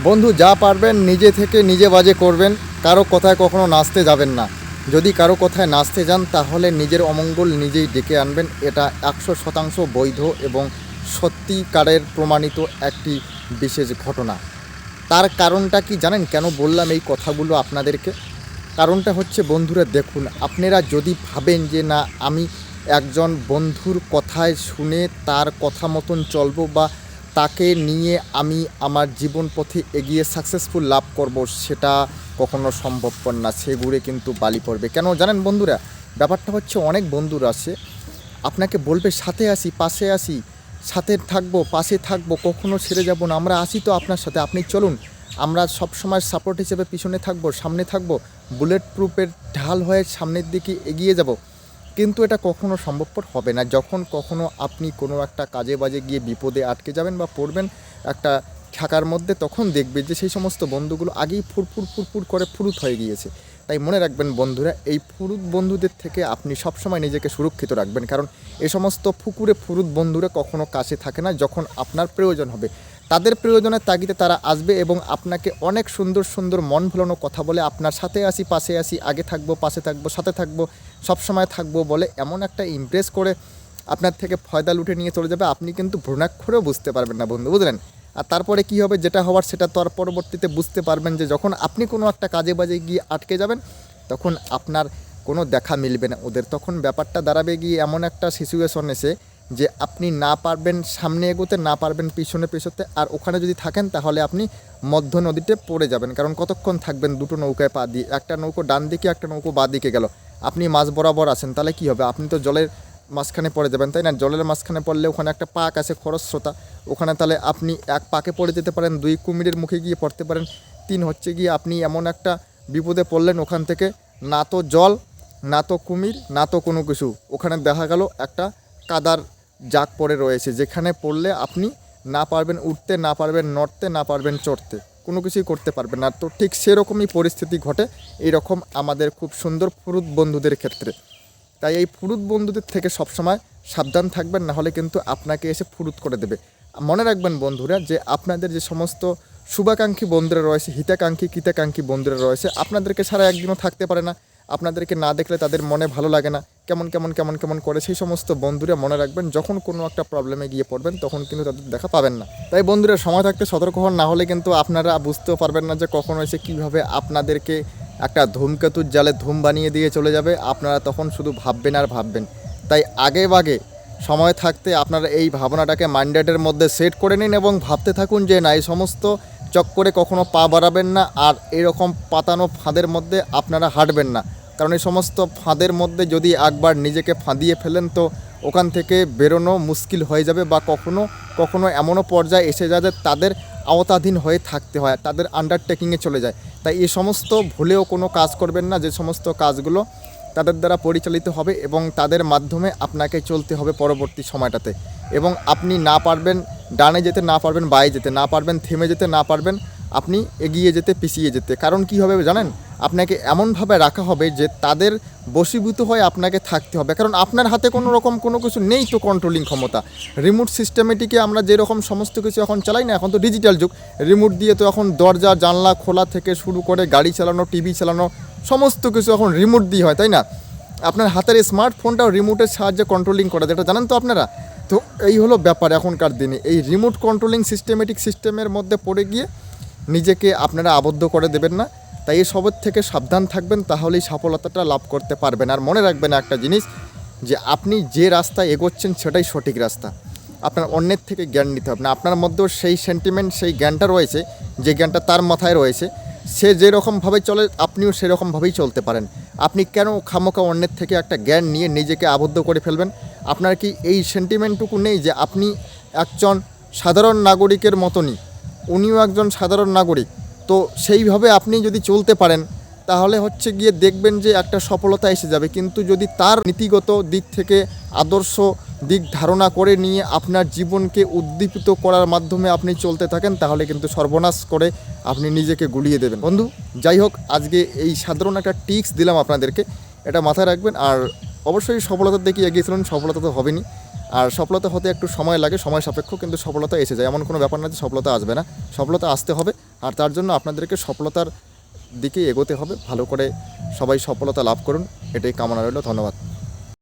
বন্ধু যা পারবেন নিজে থেকে নিজে বাজে করবেন, কারো কথায় কখনো নাচতে যাবেন না। যদি কারো কথায় নাচতে যান তাহলে নিজের অমঙ্গল নিজেই ডেকে আনবেন। এটা 100% বৈধ এবং সত্যিকারের প্রমাণিত একটি বিশেষ ঘটনা। তার কারণটা কি জানেন কেন বললাম এই কথাগুলো আপনাদেরকে? কারণটা হচ্ছে বন্ধুরা, দেখুন, আপনারা যদি ভাবেন যে না আমি একজন বন্ধুর কথায় শুনে তার কথা মতন চলবো বা তাকে নিয়ে আমি আমার জীবন পথে এগিয়ে সাকসেসফুল লাভ করব, সেটা কখনো সম্ভবপর না। সেগুড়ে কিন্তু বালি পড়বে। কেন জানেন বন্ধুরা? ব্যাপারটা হচ্ছে অনেক বন্ধুরা আছে আপনাকে বলবে সাথে আসি, পাশে আসি, সাথে থাকবো, পাশে থাকবো, কখনো ছেড়ে যাব না, আমরা আসি তো আপনার সাথে, আপনি চলুন, আমরা সব সময় সাপোর্ট হিসেবে পিছনে থাকবো, সামনে থাকবো, বুলেট প্রুফের ঢাল হয়ে সামনের দিকে এগিয়ে যাব। কিন্তু এটা কখনো সম্ভবপর হবে না। যখন কখনো আপনি কোনো একটা কাজে বাজে গিয়ে বিপদে আটকে যাবেন বা পড়বেন একটা ঠাকার মধ্যে, তখন দেখবে যে সেই সমস্ত বন্ধুগুলো আগেই ফুরফুর ফুরফুর করে ফুরুত হয়ে গিয়েছে। তাই মনে রাখবেন বন্ধুরা, এই ফুরুত বন্ধুদের থেকে আপনি সবসময় নিজেকে সুরক্ষিত রাখবেন। কারণ এই সমস্ত ফুকুরে ফুরুত বন্ধুরা কখনো কাছে থাকে না। যখন আপনার প্রয়োজন হবে, তাদের প্রয়োজনের তাগিদে তারা আসবে এবং আপনাকে অনেক সুন্দর সুন্দর মন ভোলানো কথা বলে আপনার সাথে আসি, পাশে আসি, আগে থাকবো, পাশে থাকবো, সাথে থাকবো, সবসময় থাকবো বলে এমন একটা ইমপ্রেস করে আপনার থেকে ফয়দা লুটে নিয়ে চলে যাবে, আপনি কিন্তু ভ্রূণাক্ষরেও বুঝতে পারবেন না বন্ধু, বুঝলেন? আর তারপরে কী হবে, যেটা হওয়ার সেটা তো আর পরবর্তীতে বুঝতে পারবেন যে যখন আপনি কোনো একটা কাজে বাজে গিয়ে আটকে যাবেন, তখন আপনার কোনো দেখা মিলবে না ওদের। তখন ব্যাপারটা দাঁড়াবে গিয়ে এমন একটা সিচুয়েশন এসে যে আপনি না পারবেন সামনে এগোতে, না পারবেন পিছনে পেছোতে, আর ওখানে যদি থাকেন তাহলে আপনি মধ্য নদীতে পড়ে যাবেন। কারণ কতক্ষণ থাকবেন দুটো নৌকায় পা দিয়ে, একটা নৌকো ডান দিকে একটা নৌকো বাঁ দিকে গেল, আপনি মাঝ বরাবর আছেন, তাহলে কী হবে? আপনি তো জলের মাঝখানে পড়ে যাবেন, তাই না? জলের মাঝখানে পড়লে ওখানে একটা পাক আছে খরস্রোতা, ওখানে তাহলে আপনি এক পাকে পড়ে যেতে পারেন, 2 কুমিরের মুখে গিয়ে পড়তে পারেন, 3 হচ্ছে গিয়ে আপনি এমন একটা বিপদে পড়লেন ওখান থেকে, না তো জল, না তো কুমির, না তো কোনো কিছু, ওখানে দেখা গেল একটা কাদার জাগ পড়ে রয়েছে, যেখানে পড়লে আপনি না পারবেন উঠতে, না পারবেন নড়তে, না পারবেন চড়তে, কোনো কিছুই করতে পারবেন না। তো ঠিক সেরকমই পরিস্থিতি ঘটে এইরকম আমাদের খুব সুন্দর ফুরুত বন্ধুদের ক্ষেত্রে। তাই এই ফুরুত বন্ধুদের থেকে সবসময় সাবধান থাকবেন, না হলে কিন্তু আপনাকে এসে ফুরুত করে দেবে। মনে রাখবেন বন্ধুরা, যে আপনাদের যে সমস্ত শুভাকাঙ্ক্ষী বন্ধুরা রয়েছে, হিতাকাঙ্ক্ষী কৃতাকাঙ্ক্ষী বন্ধুরা রয়েছে, আপনাদেরকে ছাড়া একদিনও থাকতে পারে না, আপনাদেরকে না দেখলে তাদের মনে ভালো লাগে না, কেমন কেমন কেমন কেমন করে। সেই সমস্ত বন্ধুরা মনে রাখবেন, যখন কোনো একটা প্রবলেমে গিয়ে পড়বেন তখন কিন্তু তাদের দেখা পাবেন না। তাই বন্ধুরা, সময় থাকতে সতর্ক হন, না হলে কিন্তু আপনারা বুঝতেও পারবেন না যে কখন এসে কীভাবে আপনাদেরকে একটা ধূমকেতুর জালে ধূম বানিয়ে দিয়ে চলে যাবে। আপনারা তখন শুধু ভাববেন আর ভাববেন। তাই আগে ভাগে সময় থাকতে আপনারা এই ভাবনাটাকে মাইন্ডের মধ্যে সেট করে নিন এবং ভাবতে থাকুন যে না, এই সমস্ত চক্করে কখনো পা বাড়াবেন না, আর এরকম পাতানো ফাঁদের মধ্যে আপনারা হাঁটবেন না। কারণ এই সমস্ত ফাঁদের মধ্যে যদি একবার নিজেকে ফাঁদিয়ে ফেলেন তো ওখান থেকে বেরোনো মুশকিল হয়ে যাবে, বা কখনো কখনো এমনও পর্যায়ে এসে যায় যে তাদের আওতাধীন হয়ে থাকতে হয়, তাদের আন্ডারটেকিংয়ে চলে যায়। তাই এই সমস্ত ভুলেও কোনো কাজ করবেন না, যে সমস্ত কাজগুলো তাদের দ্বারা পরিচালিত হবে এবং তাদের মাধ্যমে আপনাকে চলতে হবে পরবর্তী সময়টাতে। এবং আপনি না পারবেন ডানে যেতে, না পারবেন বাঁয়ে যেতে, না পারবেন থেমে যেতে, না পারবেন আপনি এগিয়ে যেতে, পিছিয়ে যেতে। কারণ কী হবে জানেন? আপনাকে এমনভাবে রাখা হবে যে তাদের বশীভূত হয়ে আপনাকে থাকতে হবে। কারণ আপনার হাতে কোনো রকম কোনো কিছু নেই তো কন্ট্রোলিং ক্ষমতা। রিমোট সিস্টেমেটিকে আমরা যেরকম সমস্ত কিছু এখন চালাই না, এখন তো ডিজিটাল যুগ, রিমোট দিয়ে তো এখন দরজা জানলা খোলা থেকে শুরু করে গাড়ি চালানো, টিভি চালানো, সমস্ত কিছু এখন রিমোট দিয়ে হয়, তাই না? আপনার হাতের স্মার্টফোনটাও রিমোটের সাহায্যে কন্ট্রোলিং করা, যেটা জানেন তো আপনারা। তো এই হলো ব্যাপার এখনকার দিনে, এই রিমোট কন্ট্রোলিং সিস্টেমেটিক সিস্টেমের মধ্যে পড়ে গিয়ে নিজেকে আপনারা আবদ্ধ করে দেবেন না। তাই এই সবের থেকে সাবধান থাকবেন, তাহলেই সফলতাটা লাভ করতে পারবেন। আর মনে রাখবেন একটা জিনিস, যে আপনি যে রাস্তায় এগোচ্ছেন সেটাই সঠিক রাস্তা। আপনার অন্যের থেকে জ্ঞান নিতে হবে না, আপনার মধ্যেও সেই সেন্টিমেন্ট, সেই জ্ঞানটা রয়েছে, যে জ্ঞানটা তার মাথায় রয়েছে, সে যেরকমভাবে চলে আপনিও সেরকমভাবেই চলতে পারেন। আপনি কেন খামোখা অন্যের থেকে একটা জ্ঞান নিয়ে নিজেকে আবদ্ধ করে ফেলবেন? আপনার কি এই সেন্টিমেন্টটুকু নেই যে আপনি একজন সাধারণ নাগরিকের মতনই, উনিও একজন সাধারণ নাগরিক, তো সেইভাবে আপনি যদি চলতে পারেন তাহলে হচ্ছে গিয়ে দেখবেন যে একটা সফলতা এসে যাবে। কিন্তু যদি তার নীতিগত দিক থেকে আদর্শ দিক ধারণা করে নিয়ে আপনার জীবনকে উদ্দীপিত করার মাধ্যমে আপনি চলতে থাকেন, তাহলে কিন্তু সর্বনাশ করে আপনি নিজেকে গুলিয়ে দেবেন। বন্ধু, যাই হোক, আজকে এই সাধারণ একটা টিপস দিলাম আপনাদেরকে, এটা মাথায় রাখবেন। আর অবশ্যই সফলতার দিকে এগিয়ে চলুন, সফলতা তো হবেনি। আর সফলতা হতে একটু সময় লাগে, সময় সাপেক্ষ, কিন্তু সফলতা এসে যায়। এমন কোনো ব্যাপার না যে সফলতা আসবে না, সফলতা আসতে হবে। আর তার জন্য আপনাদেরকে সফলতার দিকে এগোতে হবে। ভালো করে সবাই সফলতা লাভ করুন, এটাই কামনা রইল। ধন্যবাদ।